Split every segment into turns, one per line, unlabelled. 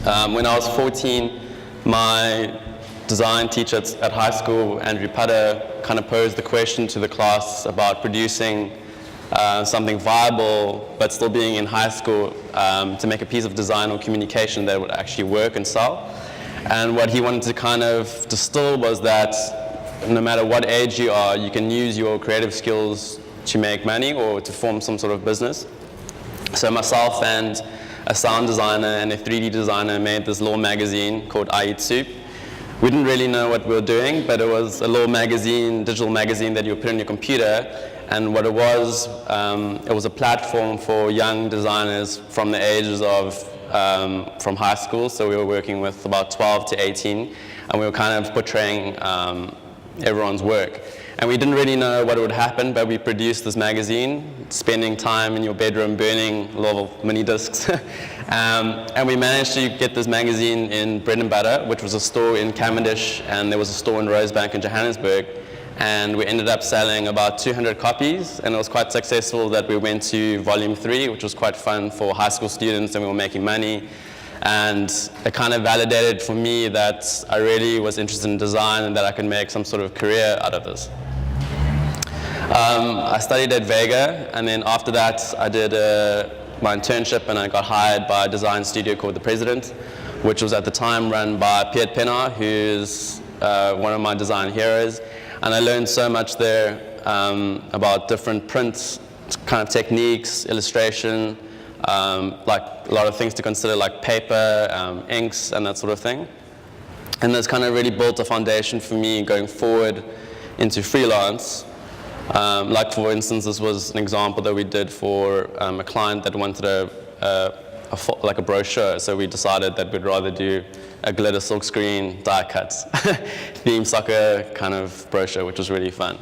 When I was 14, my design teacher at high school, Andrew Putter, kind of posed the question to the class about producing something viable, but still being in high school, to make a piece of design or communication that would actually work and sell. And what he wanted to kind of distill was that no matter what age you are, you can use your creative skills to make money or to form some sort of business. So myself and a sound designer and a 3D designer made this little magazine called I Eat Soup. We didn't really know what we were doing, but it was a little magazine, digital magazine that you would put on your computer. And what it was a platform for young designers from the ages of, from high school. So we were working with about 12 to 18, and we were kind of portraying everyone's work. And we didn't really know what would happen, but we produced this magazine, spending time in your bedroom burning little mini discs. And we managed to get this magazine in Bread and Butter, which was a store in Cavendish, and there was a store in Rosebank in Johannesburg. And we ended up selling about 200 copies, and it was quite successful that we went to volume 3, which was quite fun for high school students, and we were making money. And it kind of validated for me that I really was interested in design and that I could make some sort of career out of this. I studied at Vega, and then after that I did my internship, and I got hired by a design studio called The President, which was at the time run by Piet Pennar, who's one of my design heroes. And I learned so much there about different print kind of techniques, illustration, like a lot of things to consider, like paper, inks, and that sort of thing. And this kind of really built a foundation for me going forward into freelance. Like for instance, this was an example that we did for a client that wanted like a brochure, so we decided that we'd rather do a glitter silkscreen die cuts theme soccer kind of brochure, which was really fun.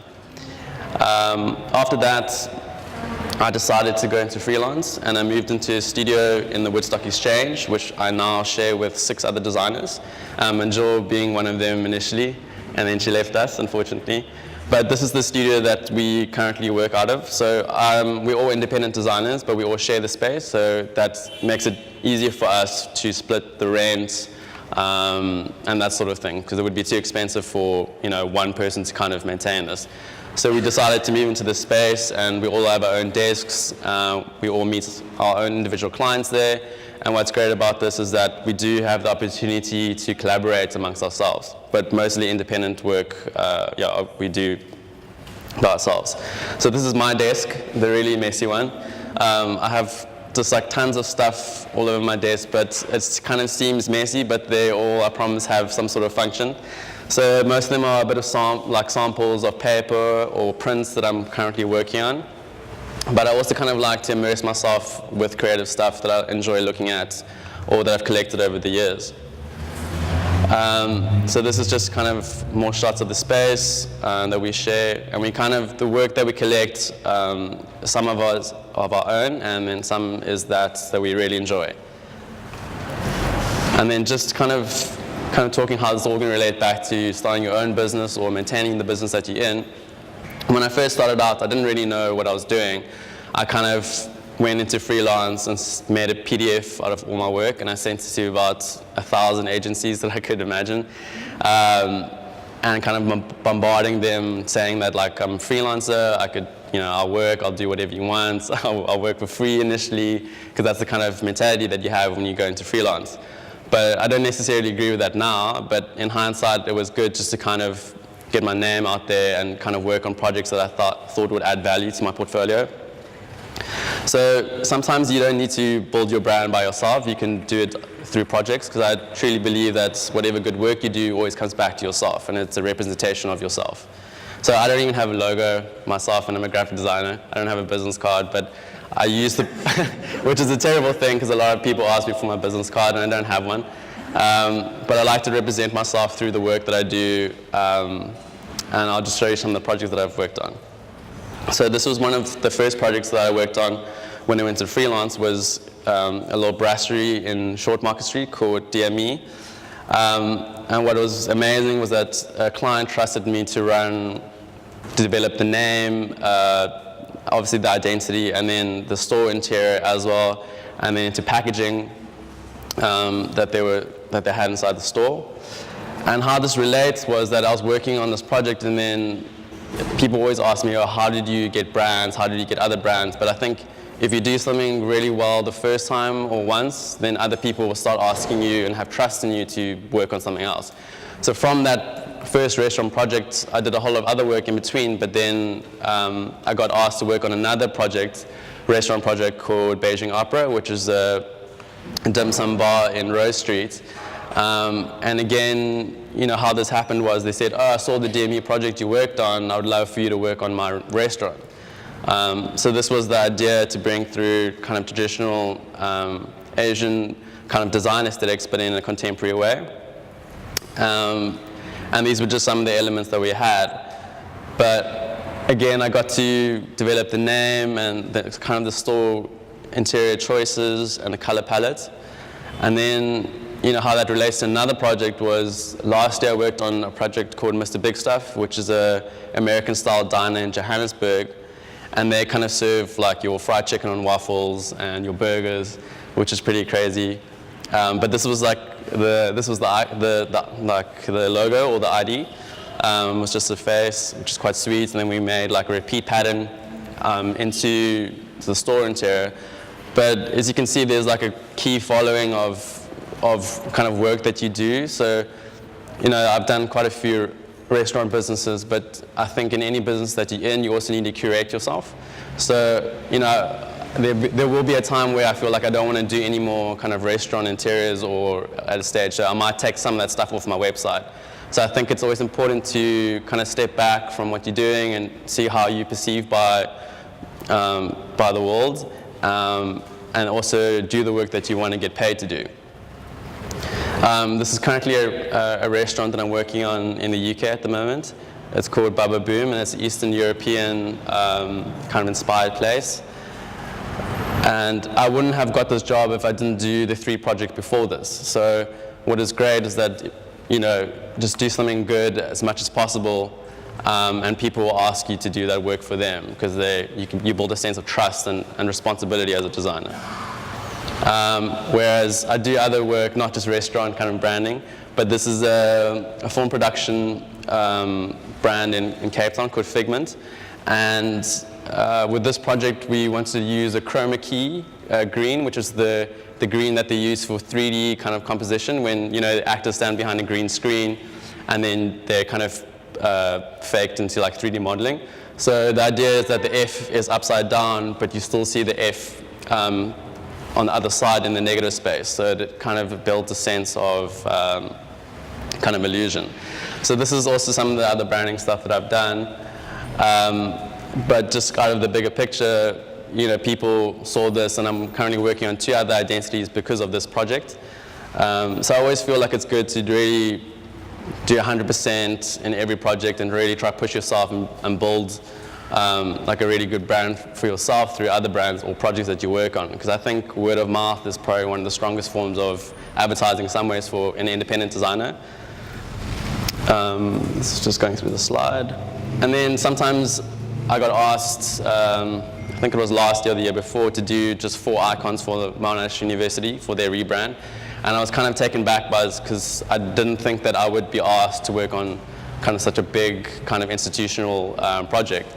After that, I decided to go into freelance, and I moved into a studio in the Woodstock Exchange, which I now share with 6 other designers, and Jill being one of them initially, and then she left us, unfortunately. But this is the studio that we currently work out of. So we're all independent designers, but we all share the space, so that makes it easier for us to split the rent and that sort of thing, because it would be too expensive for one person to kind of maintain this. So we decided to move into this space, and we all have our own desks. We all meet our own individual clients there. And what's great about this is that we do have the opportunity to collaborate amongst ourselves, but mostly independent work, we do by ourselves. So this is my desk, the really messy one. I have just like tons of stuff all over my desk, but it kind of seems messy, but they all, I promise, have some sort of function. So most of them are a bit of samples of paper or prints that I'm currently working on. But I also kind of like to immerse myself with creative stuff that I enjoy looking at or that I've collected over the years. So this is just kind of more shots of the space that we share, and we kind of, the work that we collect, some of us of our own, and then some is that we really enjoy. And then just kind of talking how this all can relate back to starting your own business or maintaining the business that you're in. When I first started out, I didn't really know what I was doing. I kind of went into freelance and made a PDF out of all my work, and I sent it to about 1,000 agencies that I could imagine, and kind of bombarding them, saying that like I'm a freelancer, I could, I'll work, I'll do whatever you want, I'll work for free initially, because that's the kind of mentality that you have when you go into freelance. But I don't necessarily agree with that now, but in hindsight, it was good just to kind of get my name out there and kind of work on projects that I thought would add value to my portfolio. So sometimes you don't need to build your brand by yourself. You can do it through projects, because I truly believe that whatever good work you do always comes back to yourself, and it's a representation of yourself. So I don't even have a logo myself, and I'm a graphic designer. I don't have a business card, but I use the, which is a terrible thing, because a lot of people ask me for my business card, and I don't have one. But I like to represent myself through the work that I do, and I'll just show you some of the projects that I've worked on. So this was one of the first projects that I worked on when I went to freelance, was a little brasserie in Short Market Street called DME. And what was amazing was that a client trusted me to develop the name, obviously the identity, and then the store interior as well, and then into packaging. that they had inside the store. And how this relates was that I was working on this project, and then people always ask me, oh, how did you get brands? How did you get other brands? But I think if you do something really well the first time or once, then other people will start asking you and have trust in you to work on something else. So from that first restaurant project, I did a whole lot of other work in between, but then I got asked to work on another restaurant project called Beijing Opera, which is a dim sum bar in Rose Street. And again, how this happened was they said, oh, I saw the DME project you worked on. I would love for you to work on my restaurant. So this was the idea to bring through kind of traditional Asian kind of design aesthetics, but in a contemporary way. And these were just some of the elements that we had. But again, I got to develop the name and kind of the store interior choices and the color palette. And then how that relates to another project was last year I worked on a project called Mr. Big Stuff, which is a American-style diner in Johannesburg, and they kind of serve like your fried chicken on waffles and your burgers, which is pretty crazy. But this was like the logo or the ID was just a face, which is quite sweet, and then we made like a repeat pattern into the store interior. But as you can see, there's like a key following of kind of work that you do. So, I've done quite a few restaurant businesses, but I think in any business that you're in, you also need to curate yourself. So, there will be a time where I feel like I don't want to do any more kind of restaurant interiors or at a stage, so I might take some of that stuff off my website. So I think it's always important to kind of step back from what you're doing and see how you're perceived by the world, and also do the work that you want to get paid to do. This is currently a restaurant that I'm working on in the UK at the moment. It's called Baba Boom, and it's an Eastern European kind of inspired place. And I wouldn't have got this job if I didn't do the 3 projects before this. So what is great is that, just do something good as much as possible, and people will ask you to do that work for them, because you build a sense of trust and responsibility as a designer. Whereas I do other work, not just restaurant kind of branding, but this is a film production brand in Cape Town called Figment. And with this project, we wanted to use a chroma key green, which is the green that they use for 3D kind of composition when, the actors stand behind a green screen and then they're kind of faked into like 3D modeling. So the idea is that the F is upside down, but you still see the F on the other side in the negative space. So it kind of builds a sense of kind of illusion. So this is also some of the other branding stuff that I've done. But just out of the bigger picture, people saw this, and I'm currently working on 2 other identities because of this project. So I always feel like it's good to really do 100% in every project and really try to push yourself and build like a really good brand for yourself through other brands or projects that you work on. Because I think word of mouth is probably one of the strongest forms of advertising in some ways for an independent designer. This is just going through the slide. And then sometimes I got asked, I think it was last year or the year before, to do just 4 icons for Monash University for their rebrand. And I was kind of taken back by this because I didn't think that I would be asked to work on kind of such a big kind of institutional project.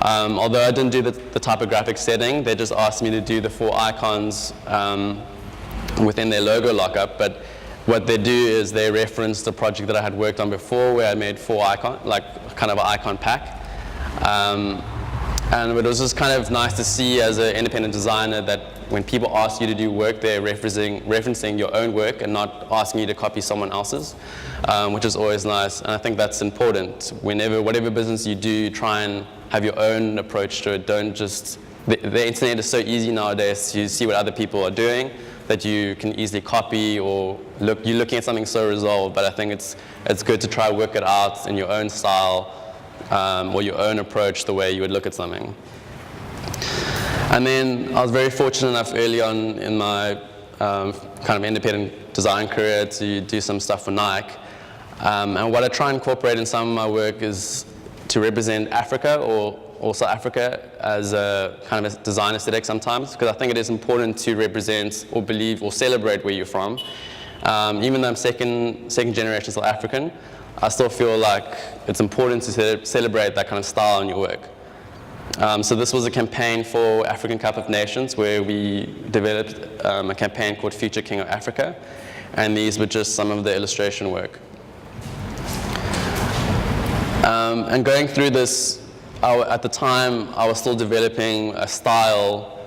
Although I didn't do the typographic setting, they just asked me to do the 4 icons within their logo lockup. But what they do is they reference the project that I had worked on before, where I made 4 icons, like kind of an icon pack. And it was just kind of nice to see as an independent designer that when people ask you to do work, they're referencing your own work and not asking you to copy someone else's, which is always nice. And I think that's important. Whatever business you do, try and have your own approach to it. Don't just, the internet is so easy nowadays to see what other people are doing that you can easily copy, or you're looking at something so resolved. But I think it's good to try to work it out in your own style, or your own approach, the way you would look at something. And then I was very fortunate enough early on in my kind of independent design career to do some stuff for Nike. And what I try and incorporate in some of my work is to represent Africa or also Africa as a kind of a design aesthetic sometimes, because I think it is important to represent or believe or celebrate where you're from. Even though I'm second generation South African, I still feel like it's important to celebrate that kind of style in your work. So this was a campaign for African Cup of Nations where we developed a campaign called Future King of Africa, and these were just some of the illustration work. And going through this, at the time I was still developing a style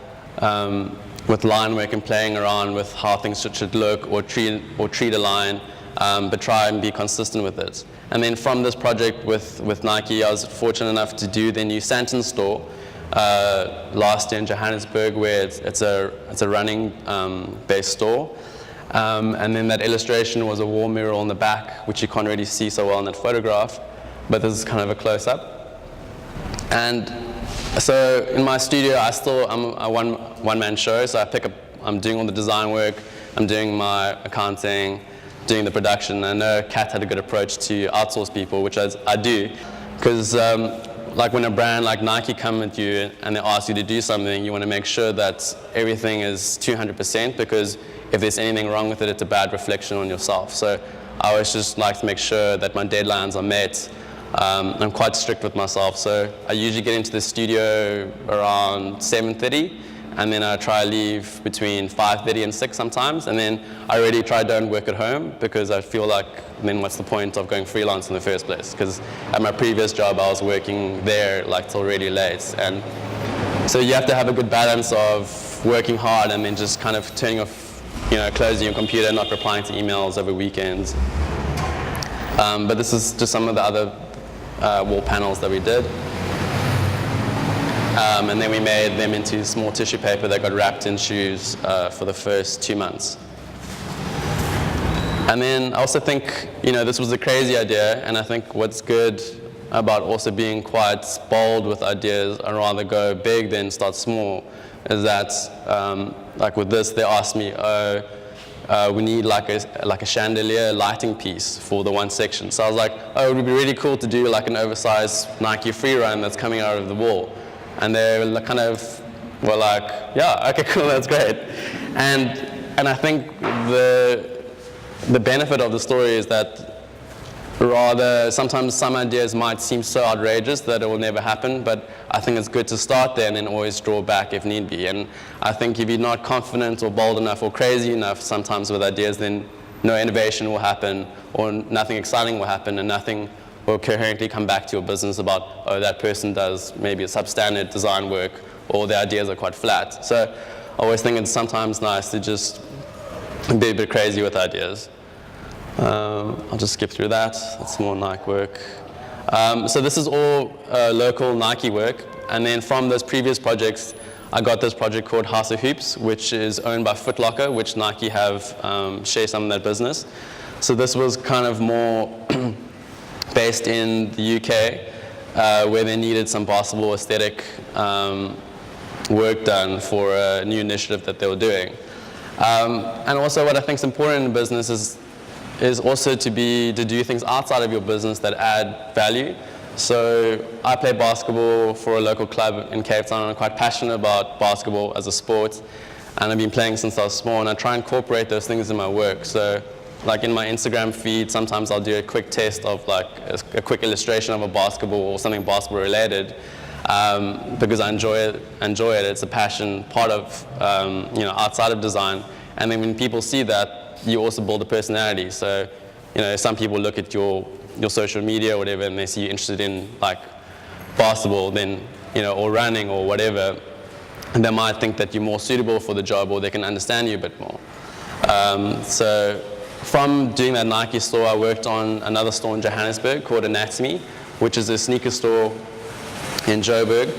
with line work and playing around with how things should look or treat a line, but try and be consistent with it. And then from this project with Nike, I was fortunate enough to do their new Santon store last year in Johannesburg, where it's a running based store. And then that illustration was a wall mural on the back, which you can't really see so well in that photograph, but this is kind of a close-up. And so in my studio, I'm a one-man show, so I'm doing all the design work, I'm doing my accounting, doing the production. I know Kat had a good approach to outsource people, which I do, because like when a brand like Nike come with you and they ask you to do something, you want to make sure that everything is 200%, because if there's anything wrong with it, it's a bad reflection on yourself. So I always just like to make sure that my deadlines are met. I'm quite strict with myself, so I usually get into the studio around 7:30, and then I try to leave between 5:30 and 6 sometimes, and then I really try to don't work at home, because I feel like then what's the point of going freelance in the first place? Because at my previous job I was working there like till really late, and so you have to have a good balance of working hard and then just kind of turning off, closing your computer, not replying to emails over weekends. But this is just some of the other wall panels that we did. And then we made them into small tissue paper that got wrapped in shoes for the first 2 months. And then I also think, this was a crazy idea, and I think what's good about also being quite bold with ideas and rather go big than start small is that, like with this, they asked me, we need like a chandelier lighting piece for the one section. So I was like, it would be really cool to do like an oversized Nike free run that's coming out of the wall. And they were like, yeah, okay, cool, that's great. And I think the benefit of the story is that rather sometimes some ideas might seem so outrageous that it will never happen, but I think it's good to start there and then always draw back if need be. And I think if you're not confident or bold enough or crazy enough sometimes with ideas, then no innovation will happen, or nothing exciting will happen, and nothing will coherently come back to your business about, that person does maybe a substandard design work, or the ideas are quite flat. So I always think it's sometimes nice to just be a bit crazy with ideas. I'll just skip through that. That's more Nike work. So this is all local Nike work. And then from those previous projects, I got this project called House of Hoops, which is owned by Foot Locker, which Nike have share some of that business. So this was kind of more based in the UK, where they needed some basketball aesthetic work done for a new initiative that they were doing. And also what I think is important in business is also to do things outside of your business that add value. So I play basketball for a local club in Cape Town, and I'm quite passionate about basketball as a sport, and I've been playing since I was small, and I try and incorporate those things in my work. So like in my Instagram feed, sometimes I'll do a quick test of like a quick illustration of a basketball or something basketball related, because I enjoy it. It's a passion, part of outside of design. And then when people see that, you also build a personality. So, some people look at your social media or whatever, and they see you interested in like basketball, then or running or whatever, and they might think that you're more suitable for the job, or they can understand you a bit more. So, from doing that Nike store, I worked on another store in Johannesburg called Anatomy, which is a sneaker store in Joburg,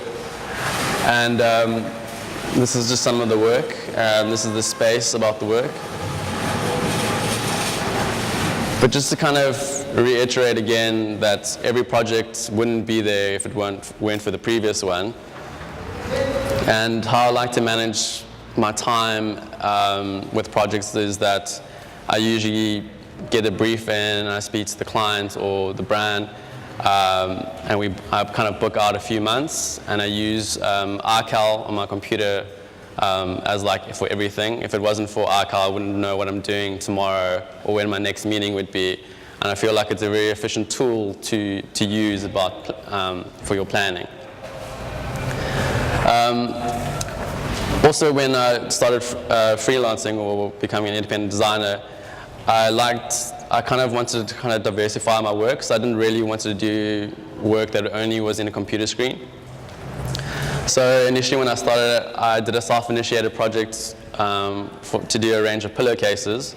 and this is just some of the work. This is the space about the work. But just to kind of reiterate again that every project wouldn't be there if it weren't for the previous one. And how I like to manage my time with projects is that I usually get a brief in and I speak to the client or the brand, and I kind of book out a few months, and I use iCal on my computer as like for everything. If it wasn't for iCal, I wouldn't know what I'm doing tomorrow or when my next meeting would be. And I feel like it's a very efficient tool to use for your planning. Also, when I started freelancing or becoming an independent designer, I kind of wanted to kind of diversify my work, so I didn't really want to do work that only was in a computer screen. So initially when I started, I did a self-initiated project to do a range of pillowcases,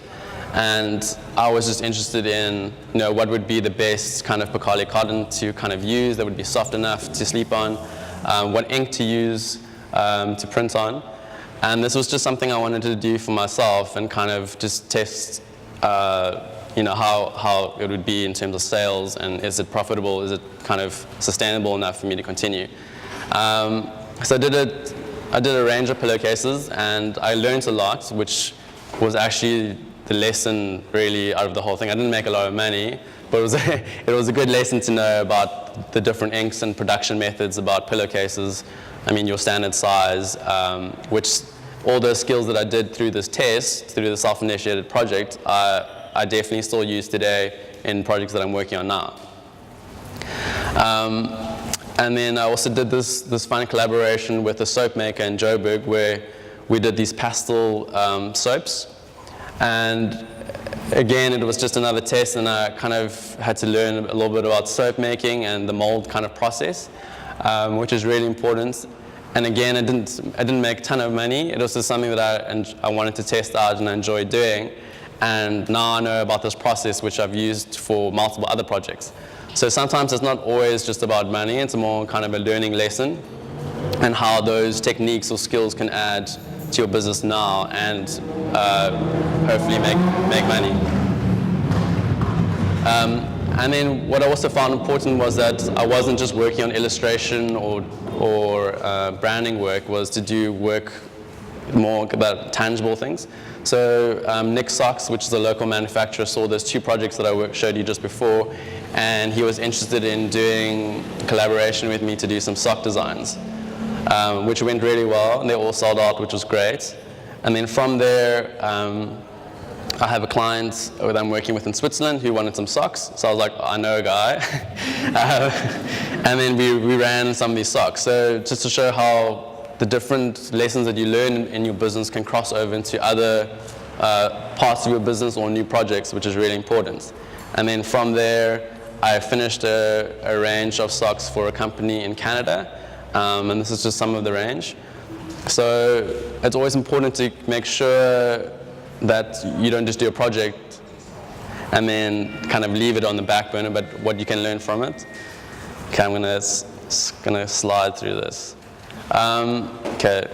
and I was just interested in what would be the best kind of Picali cotton to kind of use that would be soft enough to sleep on, what ink to use to print on. And this was just something I wanted to do for myself and kind of just test how it would be in terms of sales, and is it profitable, is it kind of sustainable enough for me to continue. So I did a range of pillowcases, and I learned a lot, which was actually the lesson really out of the whole thing. I didn't make a lot of money, but it was a good lesson to know about the different inks and production methods about pillowcases. I mean, your standard size, which all those skills that I did through this test, through the self-initiated project, I definitely still use today in projects that I'm working on now. And then I also did this fun collaboration with a soap maker in Joburg, where we did these pastel soaps. And again, it was just another test, and I kind of had to learn a little bit about soap making and the mold kind of process, which is really important. And again, I didn't make a ton of money. It was just something that I wanted to test out and I enjoyed doing. And now I know about this process, which I've used for multiple other projects. So sometimes it's not always just about money, it's more kind of a learning lesson, and how those techniques or skills can add to your business now and hopefully make money. And then what I also found important was that I wasn't just working on illustration or branding work, was to do work more about tangible things. So Nick Socks, which is a local manufacturer, saw those two projects that I showed you just before, and he was interested in doing collaboration with me to do some sock designs, which went really well, and they all sold out, which was great. And then from there, I have a client that I'm working with in Switzerland who wanted some socks, so I was like, I know a guy. And then we ran some of these socks. So just to show how the different lessons that you learn in your business can cross over into other parts of your business or new projects, which is really important. And then from there, I finished a range of socks for a company in Canada, and this is just some of the range. So it's always important to make sure that you don't just do a project and then kind of leave it on the back burner, but what you can learn from it. Okay, I'm gonna slide through this. Okay.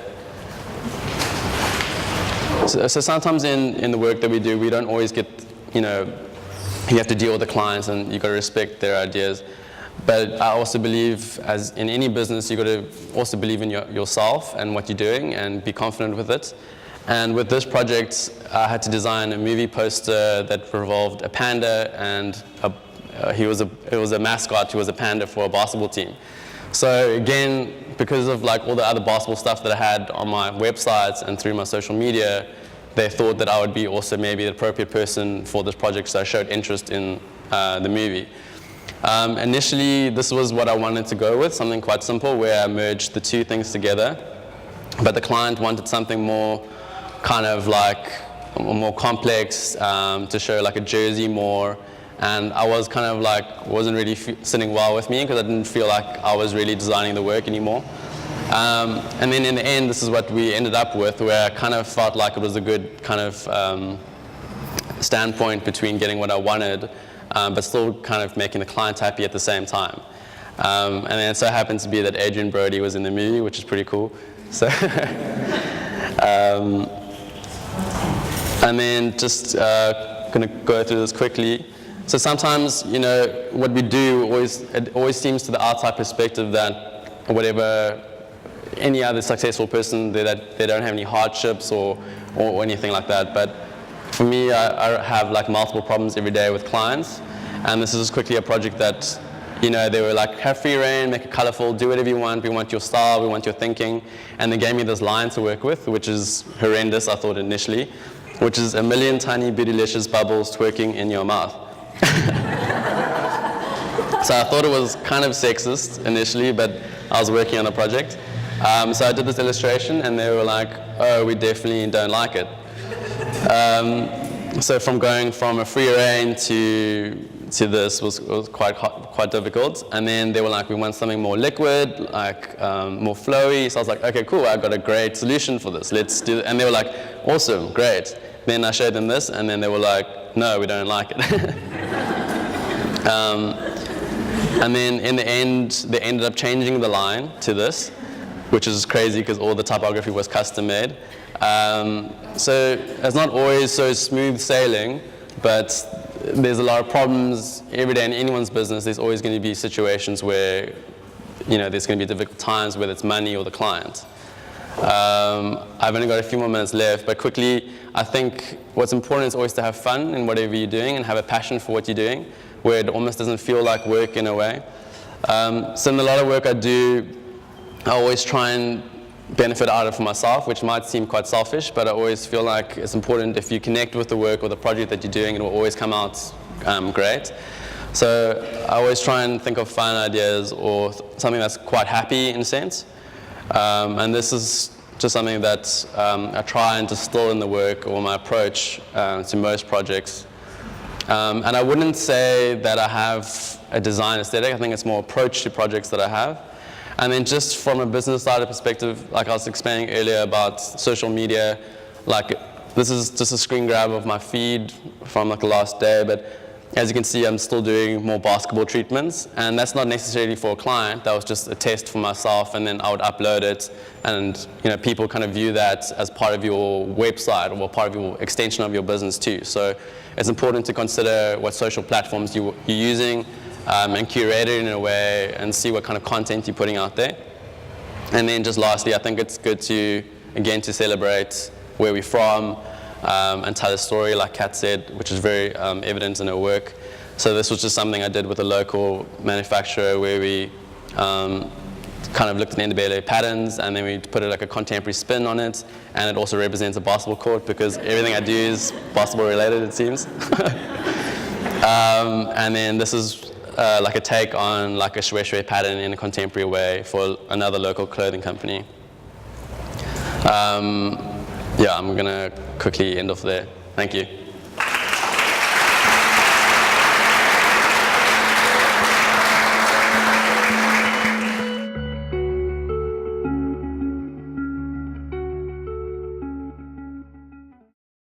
So sometimes in the work that we do, we don't always get, you have to deal with the clients and you got to respect their ideas. But I also believe, as in any business, you got to also believe in yourself and what you're doing and be confident with it. And with this project, I had to design a movie poster that revolved a panda, and it was a mascot who was a panda for a basketball team. So again, because of like all the other basketball stuff that I had on my websites and through my social media, they thought that I would be also maybe the appropriate person for this project, so I showed interest in the movie. Initially, this was what I wanted to go with, something quite simple where I merged the two things together, but the client wanted something more kind of like more complex, to show like a jersey more. And I was kind of like, wasn't really sitting well with me because I didn't feel like I was really designing the work anymore. And then in the end, this is what we ended up with, where I kind of felt like it was a good kind of standpoint between getting what I wanted, but still kind of making the client happy at the same time. And then it so happened to be that Adrian Brody was in the movie, which is pretty cool. So, and then just gonna go through this quickly. So sometimes, what we do it always seems to the outside perspective that whatever any other successful person, that they don't have any hardships or anything like that. But for me, I have like multiple problems every day with clients, and this is quickly a project that, they were like, have free reign, make it colorful, do whatever you want, we want your style, we want your thinking. And they gave me this line to work with, which is horrendous, I thought initially, which is 1 million tiny bootylicious bubbles twerking in your mouth. So I thought it was kind of sexist initially, but I was working on a project. So I did this illustration, and they were like, oh, we definitely don't like it. So from going from a free reign to this was quite difficult. And then they were like, we want something more liquid, like more flowy. So I was like, okay, cool, I got a great solution for this. Let's do it. And they were like, awesome, great. Then I showed them this, and then they were like, no, we don't like it. And then in the end, they ended up changing the line to this, which is crazy because all the typography was custom made. So it's not always so smooth sailing, but there's a lot of problems every day in anyone's business. There's always going to be situations where, there's going to be difficult times, whether it's money or the client. I've only got a few more minutes left, but quickly, I think what's important is always to have fun in whatever you're doing and have a passion for what you're doing, where it almost doesn't feel like work in a way. So in a lot of work I do, I always try and benefit out of it for myself, which might seem quite selfish, but I always feel like it's important if you connect with the work or the project that you're doing, it will always come out great. So I always try and think of fun ideas or something that's quite happy in a sense. And this is just something that I try and distill in the work or my approach to most projects. And I wouldn't say that I have a design aesthetic. I think it's more approach to projects that I have. And then just from a business side perspective, like I was explaining earlier about social media, like this is just a screen grab of my feed from like the last day, but as you can see, I'm still doing more basketball treatments, and that's not necessarily for a client. That was just a test for myself, and then I would upload it, and people kind of view that as part of your website or part of your extension of your business too. So it's important to consider what social platforms you're using, and curate it in a way and see what kind of content you're putting out there. And then just lastly, I think it's good to, again, to celebrate where we're from and tell a story, like Kat said, which is very evident in her work. So this was just something I did with a local manufacturer where we kind of looked at NWA patterns, and then we put like a contemporary spin on it, and it also represents a basketball court because everything I do is basketball related, it seems. And then this is like a take on like a shwe pattern in a contemporary way for another local clothing company. Yeah, I'm gonna quickly end off there. Thank you.